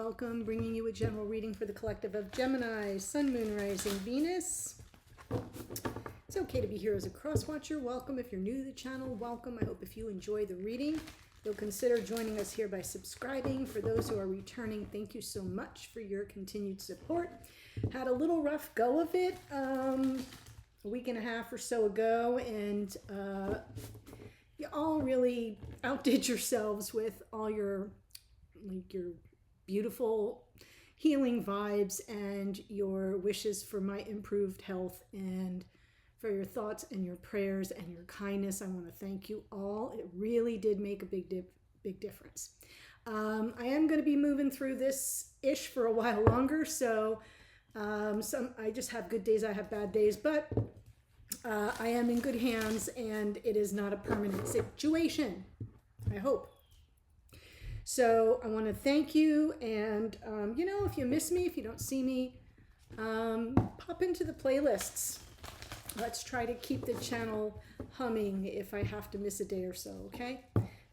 welcome. Bringing you a general reading for the collective of Gemini, Sun, Moon, Rising, Venus. It's okay to be here as a cross watcher. Welcome. If you're new to the channel, welcome. I hope if you enjoy the reading, you'll consider joining us here by subscribing. For those who are returning, thank you so much for your continued support. Had a little rough go of it a week and a half or so ago, and you all really outdid yourselves with all your beautiful healing vibes and your wishes for my improved health, and for your thoughts and your prayers and your kindness. I want to thank you all. It really did make a big difference. I am going to be moving through this ish for a while longer, so I just have good days, I have bad days, but I am in good hands, and it is not a permanent situation, I hope. So I want to thank you, and if you miss me, if you don't see me, pop into the playlists. Let's try to keep the channel humming if I have to miss a day or so, okay?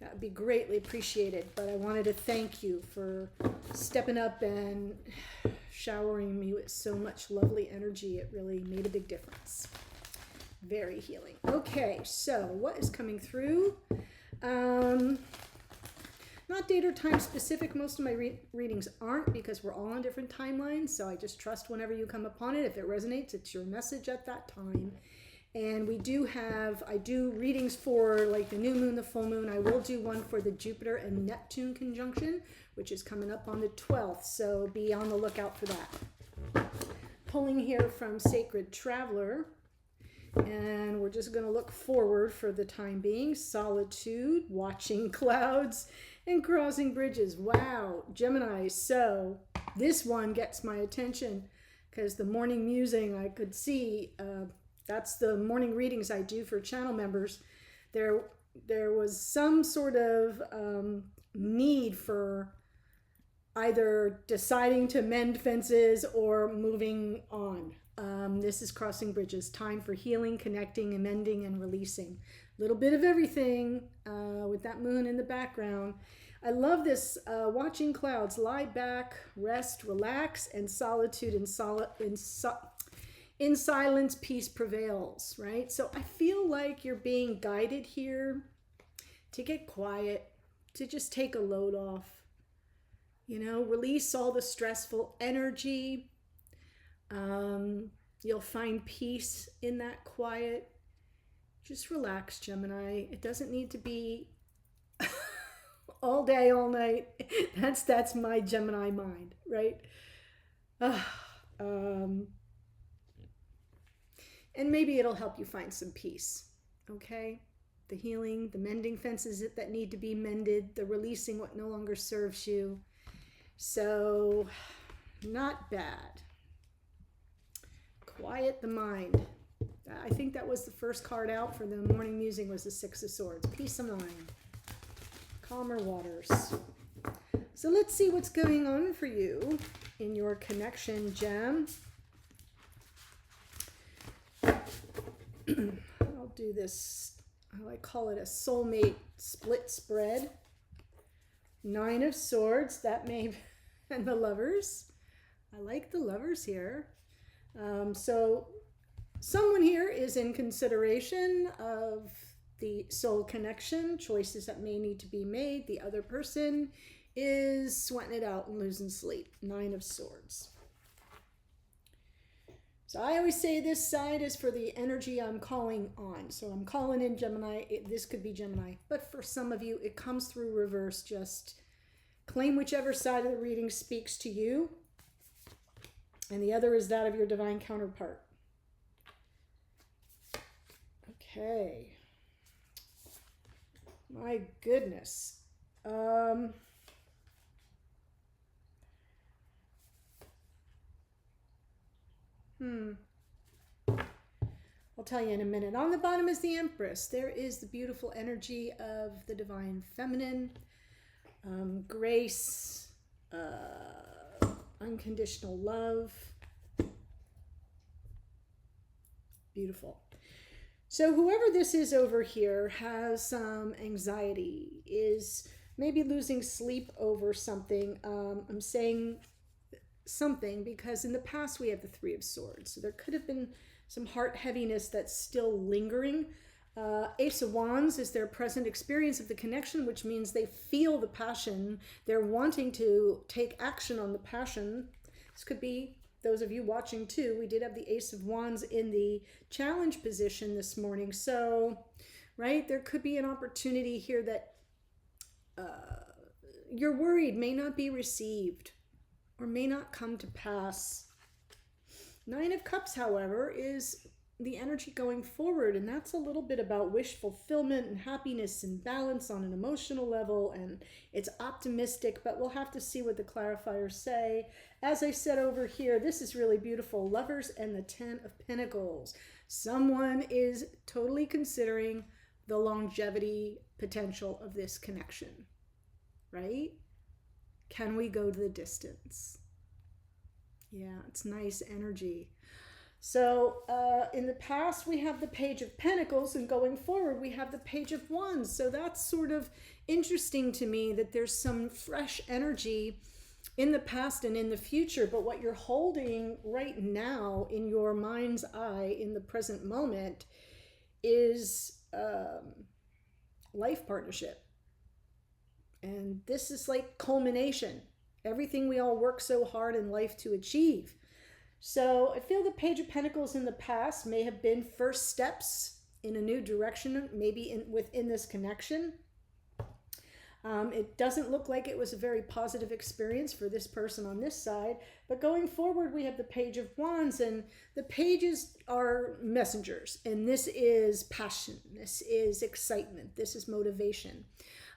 That would be greatly appreciated. But I wanted to thank you for stepping up and showering me with so much lovely energy. It really made a big difference. Very healing. Okay, so what is coming through? Not date or time specific. Most of my readings aren't, because we're all on different timelines. So I just trust whenever you come upon it. If it resonates, it's your message at that time. And I do readings for like the new moon, the full moon. I will do one for the Jupiter and Neptune conjunction, which is coming up on the 12th. So be on the lookout for that. Pulling here from Sacred Traveler. And we're just going to look forward for the time being. Solitude, watching clouds, and crossing bridges. Wow, Gemini. So this one gets my attention because the morning musing, I could see, that's the morning readings I do for channel members. There was some sort of need for either deciding to mend fences or moving on. This is crossing bridges, time for healing, connecting, amending, and releasing. A little bit of everything with that moon in the background. I love this watching clouds, lie back, rest, relax, and solitude in silence, peace prevails, right? So I feel like you're being guided here to get quiet, to just take a load off, release all the stressful energy. You'll find peace in that quiet. Just relax, Gemini. It doesn't need to be all day, all night. That's my Gemini mind, right? And maybe it'll help you find some peace, okay? The healing, the mending fences that need to be mended, the releasing what no longer serves you. So, not bad. Quiet the mind. I think that was the first card out for the morning musing, was the Six of Swords. Peace of mind. Calmer waters. So let's see what's going on for you in your connection, Gem. I'll do this, I call it a soulmate split spread. Nine of Swords, that may, and the Lovers. I like the Lovers here. So someone here is in consideration of the soul connection, choices that may need to be made. The other person is sweating it out and losing sleep. Nine of Swords. So I always say this side is for the energy I'm calling on. So I'm calling in Gemini. This could be Gemini. But for some of you, it comes through reverse. Just claim whichever side of the reading speaks to you. And the other is that of your divine counterpart. Okay. My goodness. I'll tell you in a minute. On the bottom is the Empress. There is the beautiful energy of the divine feminine, grace, unconditional love. Beautiful. So whoever this is over here has some anxiety, is maybe losing sleep over something. I'm saying something because in the past we have the Three of Swords. So there could have been some heart heaviness that's still lingering. Ace of Wands is their present experience of the connection, which means they feel the passion. They're wanting to take action on the passion. This could be those of you watching too. We did have the Ace of Wands in the challenge position this morning. So, right, there could be an opportunity here that you're worried may not be received or may not come to pass. Nine of Cups, however, is the energy going forward, and that's a little bit about wish fulfillment and happiness and balance on an emotional level, and it's optimistic, but we'll have to see what the clarifiers say. As I said over here, this is really beautiful. Lovers and the Ten of Pentacles. Someone is totally considering the longevity potential of this connection, right? Can we go to the distance? Yeah, it's nice energy. So in the past, we have the Page of Pentacles, and going forward, we have the Page of Wands. So that's sort of interesting to me that there's some fresh energy in the past and in the future. But what you're holding right now in your mind's eye in the present moment is life partnership. And this is like culmination. Everything we all work so hard in life to achieve. So I feel the Page of Pentacles in the past may have been first steps in a new direction, maybe within this connection. It doesn't look like it was a very positive experience for this person on this side, but going forward we have the Page of Wands, and the pages are messengers, and this is passion, this is excitement, this is motivation.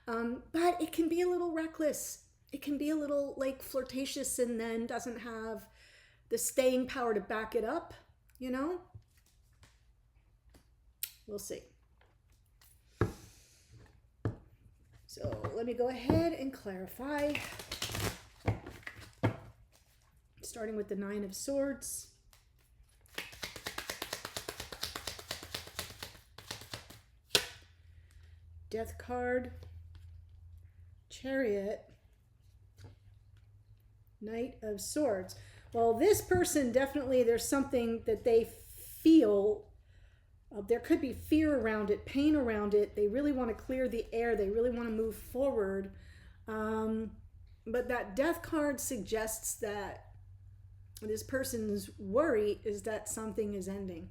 But it can be a little reckless. It can be a little like flirtatious and then doesn't have the staying power to back it up, you know? We'll see. So let me go ahead and clarify. Starting with the Nine of Swords. Death card. Chariot. Knight of Swords. Well, this person definitely, there's something that they feel. There could be fear around it, pain around it. They really want to clear the air. They really want to move forward. But that Death card suggests that this person's worry is that something is ending.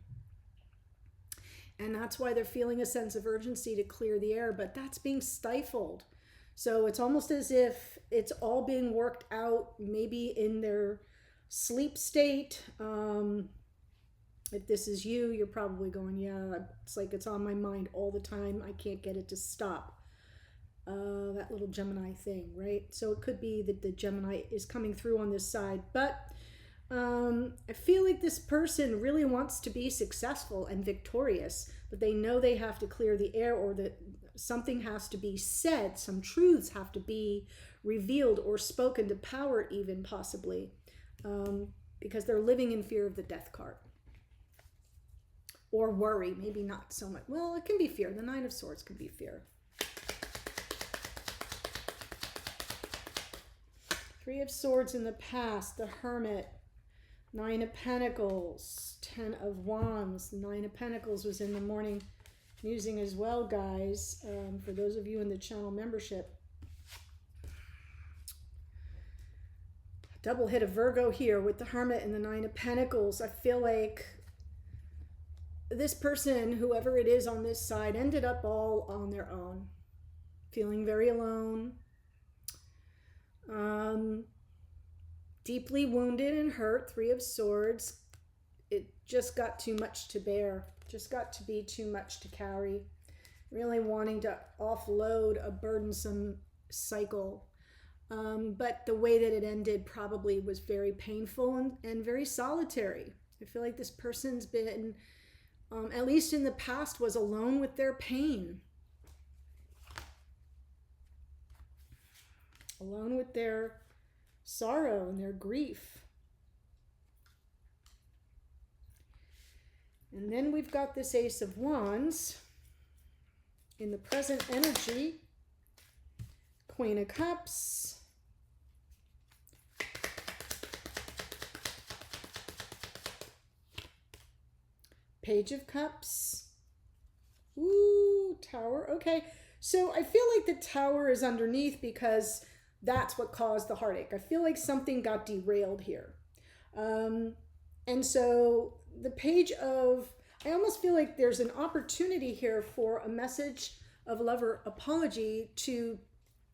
And that's why they're feeling a sense of urgency to clear the air, but that's being stifled. So it's almost as if it's all being worked out, maybe in their sleep state. If this is you, you're probably going, yeah, it's like it's on my mind all the time. I can't get it to stop. That little Gemini thing, right? So it could be that the Gemini is coming through on this side, but I feel like this person really wants to be successful and victorious, but they know they have to clear the air, or that something has to be said, some truths have to be revealed or spoken to power even, possibly, because they're living in fear of the Death card. Or worry, maybe not so much. Well, it can be fear. The Nine of Swords can be fear. Three of Swords in the past, the Hermit. Nine of Pentacles, Ten of Wands. The Nine of Pentacles was in the morning musing as well, guys, for those of you in the channel membership. Double hit of Virgo here with the Hermit and the Nine of Pentacles. I feel like this person, whoever it is on this side, ended up all on their own, feeling very alone, deeply wounded and hurt. Three of Swords. It just got too much to bear, just got to be too much to carry, really wanting to offload a burdensome cycle. But the way that it ended probably was very painful and very solitary. I feel like this person's been, at least in the past, was alone with their pain, alone with their sorrow and their grief. And then we've got this Ace of Wands in the present energy, Queen of Cups. Page of Cups. Ooh, Tower. Okay, so I feel like the Tower is underneath because that's what caused the heartache. I feel like something got derailed here. And so the Page of, I almost feel like there's an opportunity here for a message of love or apology to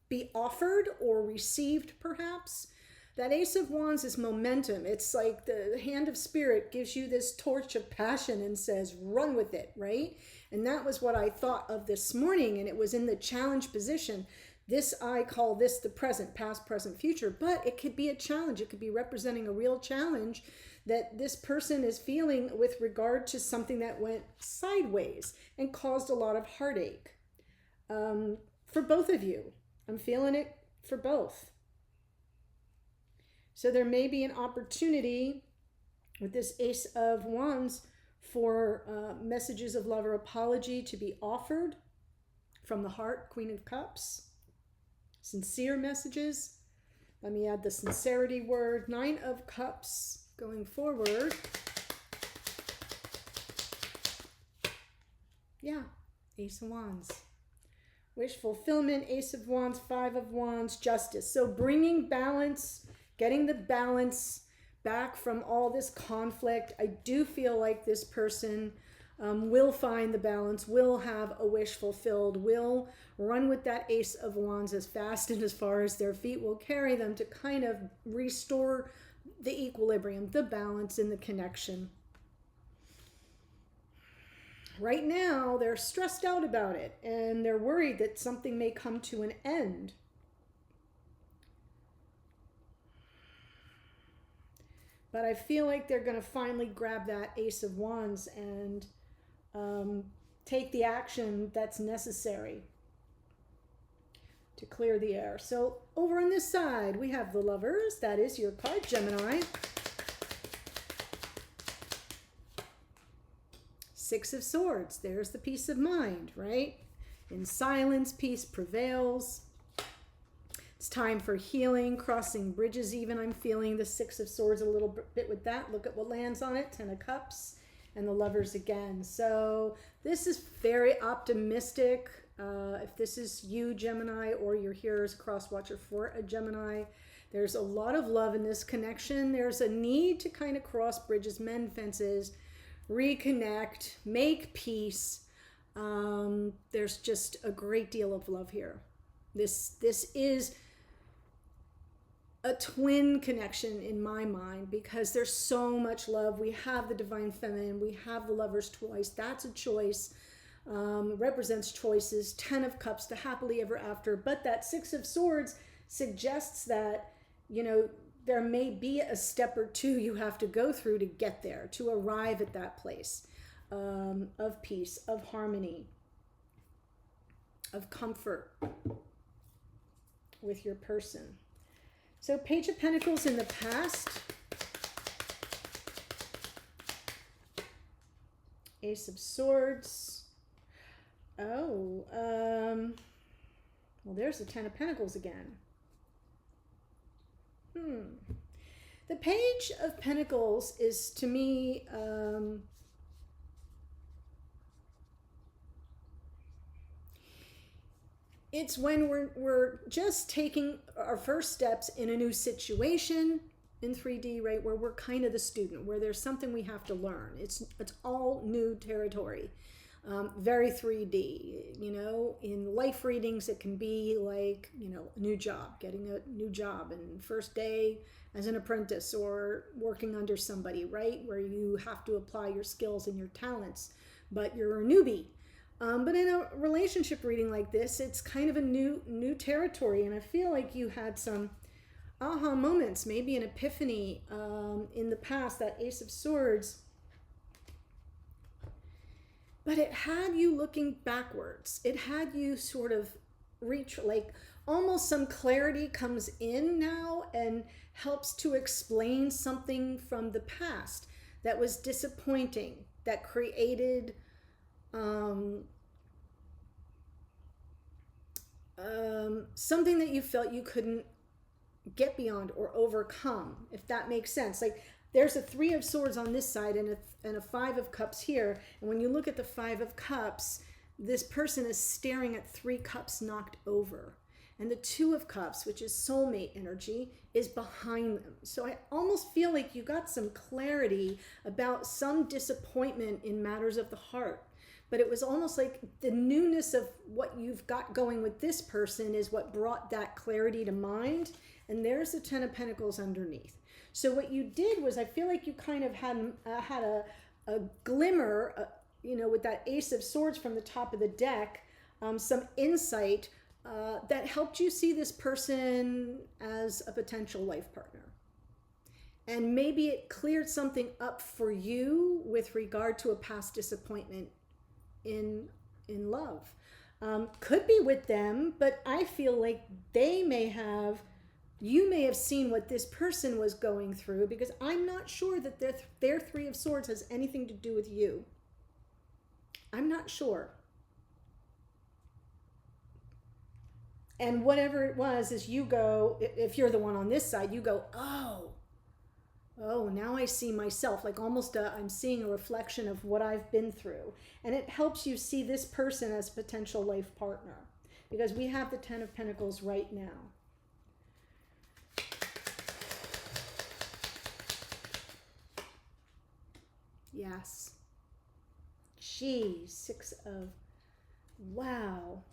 be offered or received, perhaps. That Ace of Wands is momentum. It's like the hand of spirit gives you this torch of passion and says, run with it, right? And that was what I thought of this morning, and it was in the challenge position. This, I call this the present, past, present, future, but it could be a challenge. It could be representing a real challenge that this person is feeling with regard to something that went sideways and caused a lot of heartache. For both of you, I'm feeling it for both. So there may be an opportunity with this Ace of Wands for messages of love or apology to be offered from the heart, Queen of Cups. Sincere messages. Let me add the sincerity word. 9 of Cups going forward. Yeah, Ace of Wands. Wish fulfillment, Ace of Wands, 5 of Wands, Justice. So bringing balance, getting the balance back from all this conflict. I do feel like this person will find the balance, will have a wish fulfilled, will run with that Ace of Wands as fast and as far as their feet will carry them to kind of restore the equilibrium, the balance in the connection. Right now, they're stressed out about it and they're worried that something may come to an end. But I feel like they're going to finally grab that Ace of Wands and take the action that's necessary to clear the air. So over on this side, we have the Lovers. That is your card, Gemini. 6 of Swords. There's the peace of mind, right? In silence, peace prevails. It's time for healing, crossing bridges even. I'm feeling the 6 of Swords a little bit with that. Look at what lands on it. 10 of Cups and the Lovers again. So this is very optimistic. If this is you, Gemini, or you're here as a cross watcher for a Gemini, there's a lot of love in this connection. There's a need to kind of cross bridges, mend fences, reconnect, make peace. There's just a great deal of love here. This is a twin connection in my mind because there's so much love. We have the divine feminine, we have the Lovers twice. That's a choice. Represents choices. 10 of Cups, the happily ever after. But that 6 of Swords suggests that, you know, there may be a step or two you have to go through to get there, to arrive at that place of peace, of harmony, of comfort with your person. So Page of Pentacles in the past. Ace of Swords. Oh, well, there's the 10 of Pentacles again. The Page of Pentacles is, to me, it's when we're just taking our first steps in a new situation in 3D, right? Where we're kind of the student, where there's something we have to learn. It's all new territory. Very 3D, you know. In life readings, it can be like, you know, a new job, getting a new job, and first day as an apprentice or working under somebody, right? Where you have to apply your skills and your talents, but you're a newbie. But in a relationship reading like this, it's kind of a new territory, and I feel like you had some aha moments, maybe an epiphany in the past, that Ace of Swords. But it had you looking backwards. It had you sort of reach, like almost some clarity comes in now and helps to explain something from the past that was disappointing, that created something that you felt you couldn't get beyond or overcome, if that makes sense. Like there's a 3 of Swords on this side and a 5 of Cups here. And when you look at the 5 of Cups, this person is staring at 3 cups knocked over. And the 2 of Cups, which is soulmate energy, is behind them. So I almost feel like you got some clarity about some disappointment in matters of the heart. But it was almost like the newness of what you've got going with this person is what brought that clarity to mind. And there's the 10 of Pentacles underneath. So what you did was, I feel like you kind of had a glimmer, with that Ace of Swords from the top of the deck, some insight that helped you see this person as a potential life partner. And maybe it cleared something up for you with regard to a past disappointment in love. Could be with them, but I feel like you may have seen what this person was going through, because I'm not sure that their 3 of Swords has anything to do with you. I'm not sure. And whatever it was, is you go, if you're the one on this side, you go, oh, now I see myself, like almost I'm seeing a reflection of what I've been through. And it helps you see this person as a potential life partner, because we have the 10 of Pentacles right now. Yes. Geez, 6 of, wow.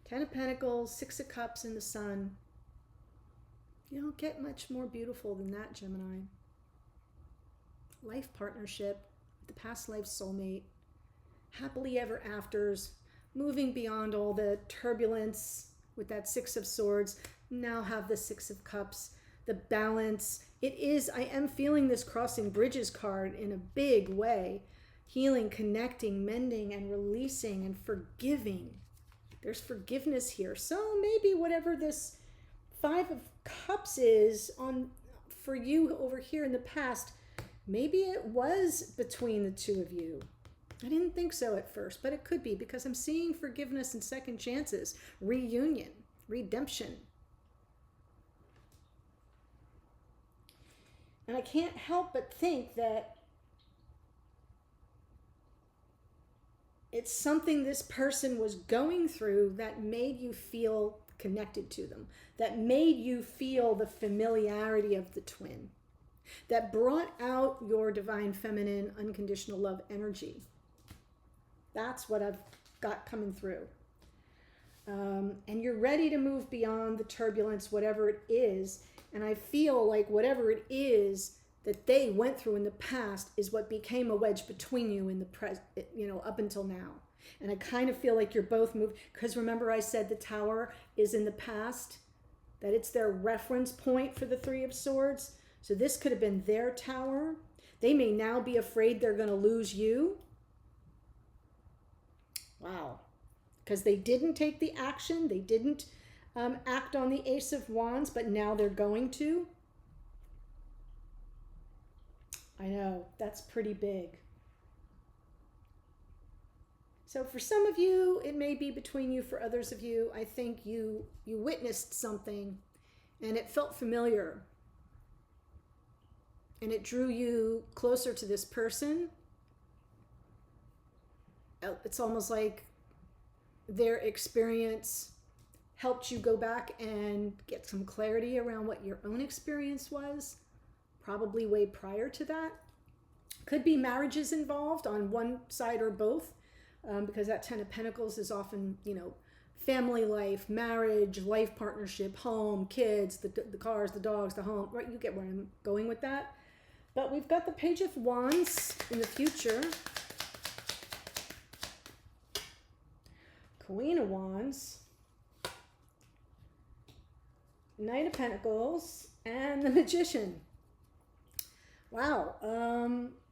10 of Pentacles, 6 of Cups in the Sun. You don't get much more beautiful than that, Gemini. Life partnership, the past life soulmate, happily ever afters, moving beyond all the turbulence with that 6 of Swords. Now have the 6 of Cups, the balance. I am feeling this crossing bridges card in a big way. Healing, connecting, mending, and releasing, and forgiving. There's forgiveness here. So maybe whatever this 5 of Cups is for you over here in the past, maybe it was between the 2 of you. I didn't think so at first, but it could be, because I'm seeing forgiveness and second chances, reunion, redemption. And I can't help but think that it's something this person was going through that made you feel connected to them, that made you feel the familiarity of the twin, that brought out your divine feminine unconditional love energy. That's what I've got coming through. And you're ready to move beyond the turbulence, whatever it is. And I feel like whatever it is that they went through in the past is what became a wedge between you in the present, up until now. And I kind of feel like you're both moved, because remember I said the Tower is in the past, that it's their reference point for the 3 of Swords. So this could have been their Tower. They may now be afraid they're going to lose you. Wow. Because they didn't take the action. They didn't act on the Ace of Wands, but now they're going to. I know, that's pretty big. So for some of you, it may be between you. For others of you, I think you witnessed something and it felt familiar. And it drew you closer to this person. It's almost like their experience helped you go back and get some clarity around what your own experience was, probably way prior to that. Could be marriages involved on one side or both, because that 10 of Pentacles is often, family life, marriage, life partnership, home, kids, the cars, the dogs, the home, right? You get where I'm going with that. But we've got the Page of Wands in the future. Queen of Wands. Knight of Pentacles, and the Magician. Wow.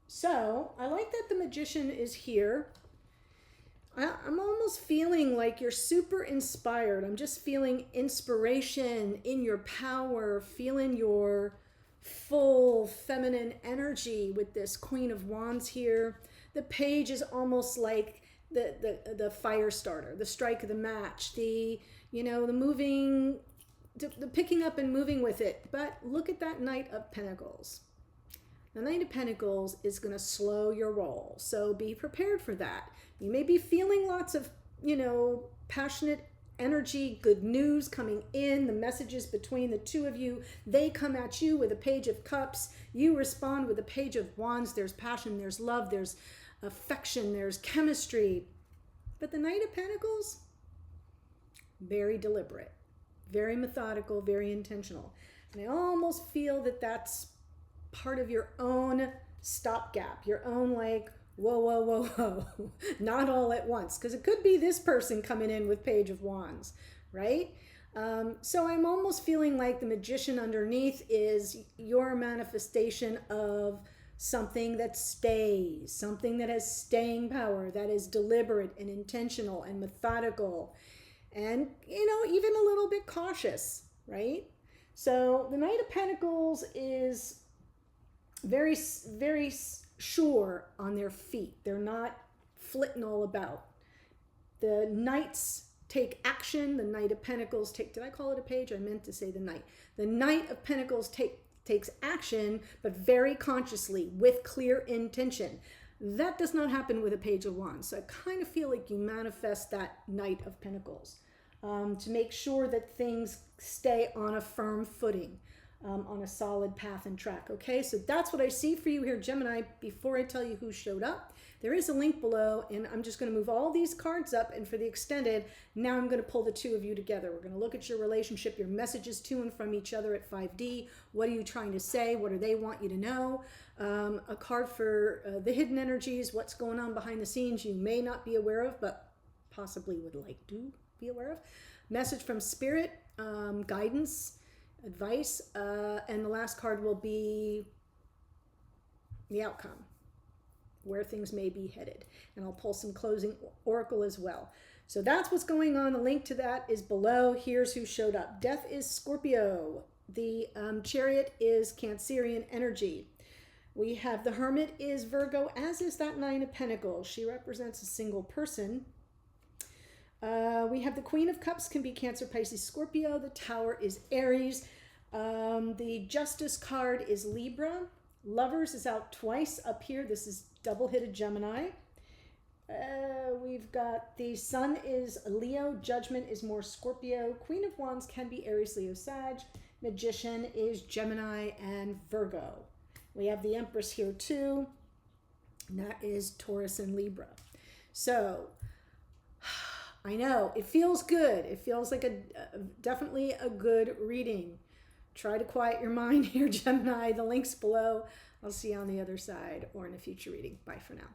So I like that the Magician is here. I'm almost feeling like you're super inspired. I'm just feeling inspiration in your power, feeling your full feminine energy with this Queen of Wands here. The Page is almost like the fire starter, the strike of the match, the, you know, the moving, the picking up and moving with it. But look at that Knight of Pentacles. The Knight of Pentacles is going to slow your roll, so be prepared for that. You may be feeling lots of, you know, passionate energy, good news coming in, the messages between the two of you. They come at you with a Page of Cups. You respond with a Page of Wands. There's passion, there's love, there's affection, there's chemistry. But the Knight of Pentacles, very deliberate, very methodical, very intentional. And I almost feel that that's part of your own stopgap, your own like, whoa, whoa, whoa, whoa, not all at once. Because it could be this person coming in with Page of Wands, right? So I'm almost feeling like the Magician underneath is your manifestation of something that stays, something that has staying power, that is deliberate and intentional and methodical and, you know, even a little bit cautious, right? So the Knight of Pentacles is very, very sure on their feet. They're not flitting all about. The Knights take action. The Knight of Pentacles did I call it a page? I meant to say the Knight. The Knight of Pentacles takes action, but very consciously with clear intention. That does not happen with a Page of Wands. So I kind of feel like you manifest that Knight of Pentacles to make sure that things stay on a firm footing, on a solid path and track. Okay, so that's what I see for you here, Gemini. Before I tell you who showed up, there is a link below, and I'm just going to move all these cards up, and for the extended, now I'm going to pull the two of you together. We're going to look at your relationship, your messages to and from each other at 5D. What are you trying to say? What do they want you to know? A card for the hidden energies, what's going on behind the scenes you may not be aware of, but possibly would like to be aware of. Message from Spirit, guidance, advice, and the last card will be the outcome, where things may be headed. And I'll pull some closing oracle as well. So that's what's going on. The link to that is below. Here's who showed up. Death is Scorpio. The Chariot is Cancerian energy. We have the Hermit is Virgo, as is that Nine of Pentacles. She represents a single person. We have the Queen of Cups, can be Cancer, Pisces, Scorpio. The Tower is Aries. The Justice card is Libra. Lovers is out twice up here. This is double-hitted Gemini. We've got the Sun is Leo. Judgment is more Scorpio. Queen of Wands can be Aries, Leo, Sag. Magician is Gemini and Virgo. We have the Empress here too. And that is Taurus and Libra. So I know it feels good. It feels like definitely a good reading. Try to quiet your mind here, Gemini. The link's below. I'll see you on the other side or in a future reading. Bye for now.